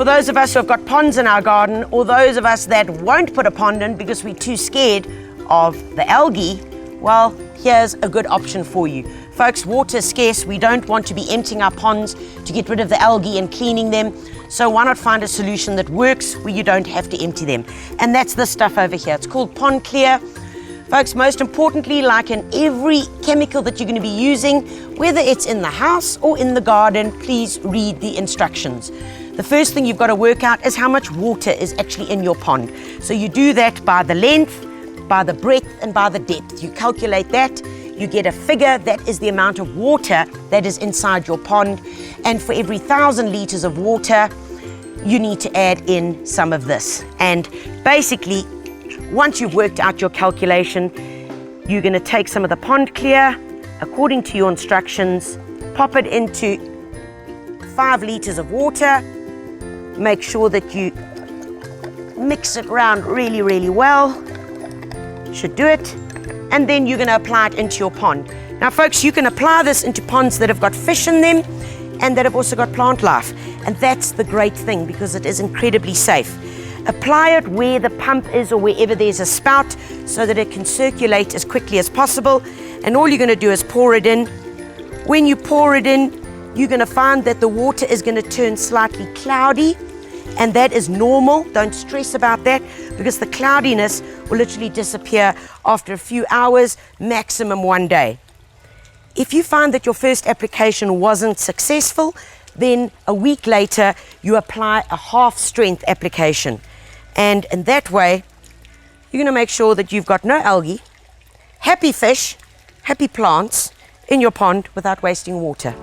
For those of us who have got ponds in our garden, or those of us that won't put a pond in because we're too scared of the algae, well, here's a good option for you. Folks, water is scarce. We don't want to be emptying our ponds to get rid of the algae and cleaning them. So why not find a solution that works where you don't have to empty them? And that's this stuff over here. It's called Pond Clear. Folks, most importantly, like in every chemical that you're going to be using, whether it's in the house or in the garden, please read the instructions. The first thing you've got to work out is how much water is actually in your pond. So you do that by the length, by the breadth, and by the depth. You calculate that, you get a figure, that is the amount of water that is inside your pond. And for every 1,000 liters of water, you need to add in some of this. And basically, once you've worked out your calculation, you're going to take some of the Pond Clear, according to your instructions, pop it into 5 liters of water. Make sure that you mix it around really, really well. Should do it. And then you're going to apply it into your pond. Now, folks, you can apply this into ponds that have got fish in them and that have also got plant life. And that's the great thing, because it is incredibly safe. Apply it where the pump is or wherever there's a spout so that it can circulate as quickly as possible. And all you're going to do is pour it in. When you pour it in, you're going to find that the water is going to turn slightly cloudy, and that is normal. Don't stress about that, because the cloudiness will literally disappear after a few hours, maximum 1 day. If you find that your first application wasn't successful, then a week later you apply a half-strength application. And in that way, you're going to make sure that you've got no algae, happy fish, happy plants in your pond without wasting water.